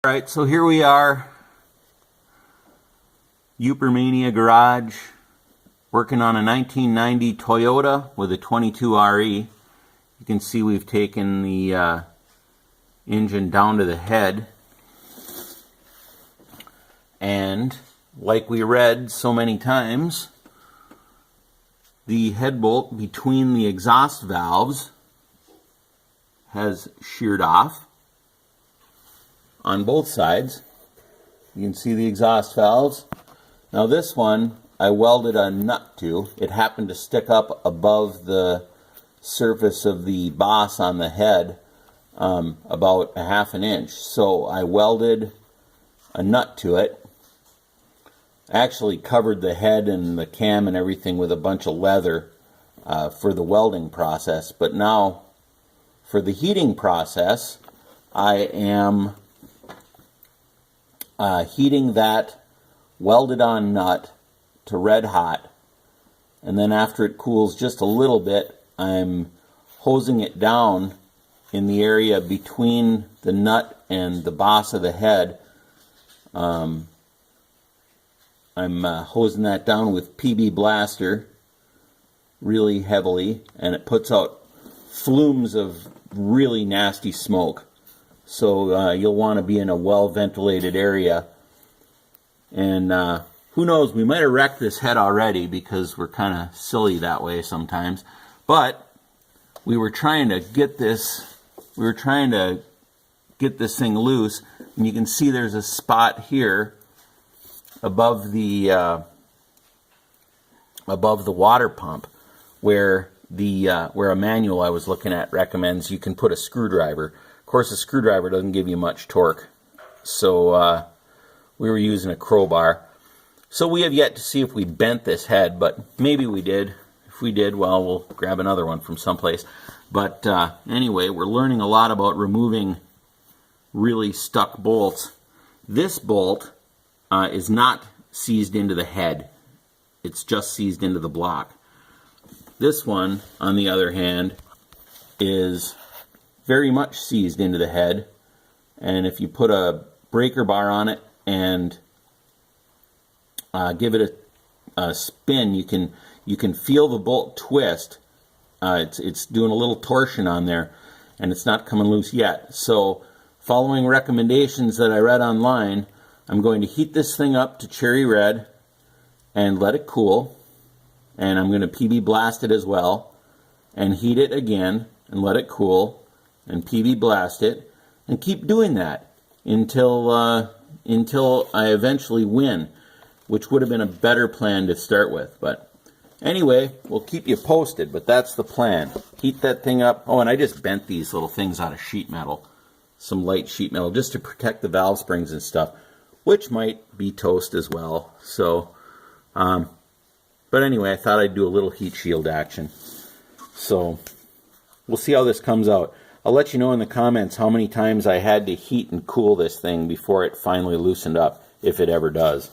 Alright, so here we are, Upermania Garage, working on a 1990 Toyota with a 22RE. You can see we've taken the engine down to the head, and like we read so many times, the head bolt between the exhaust valves has sheared off on both sides. You can see the exhaust valves. Now this one I welded a nut to. It happened to stick up above the surface of the boss on the head about a half an inch. So I welded a nut to it. I actually covered the head and the cam and everything with a bunch of leather for the welding process. But now for the heating process, I am heating that welded on nut to red hot, and then after it cools just a little bit, I'm hosing it down in the area between the nut and the boss of the head. I'm hosing that down with PB Blaster really heavily, and it puts out flumes of really nasty smoke. So you'll want to be in a well-ventilated area. And who knows, we might have wrecked this head already because we're kind of silly that way sometimes. But we were trying to get this thing loose, and you can see there's a spot here above the water pump where a manual I was looking at recommends you can put a screwdriver. Of course, a screwdriver doesn't give you much torque, so we were using a crowbar. So we have yet to see if we bent this head, but maybe we did. If we did, well, we'll grab another one from someplace. But anyway, we're learning a lot about removing really stuck bolts. This bolt is not seized into the head. It's just seized into the block. This one, on the other hand, is very much seized into the head. And if you put a breaker bar on it and give it a spin, you can feel the bolt twist. It's doing a little torsion on there, and it's not coming loose yet. So, following recommendations that I read online, I'm going to heat this thing up to cherry red and let it cool. And I'm going to PB blast it as well, and heat it again and let it cool, and PB blast it, and keep doing that until I eventually win, which would have been a better plan to start with. But anyway, we'll keep you posted, but that's the plan. Heat that thing up. Oh, and I just bent these little things out of sheet metal, some light sheet metal, just to protect the valve springs and stuff, which might be toast as well. So, but anyway, I thought I'd do a little heat shield action. So, we'll see how this comes out. I'll let you know in the comments how many times I had to heat and cool this thing before it finally loosened up, if it ever does.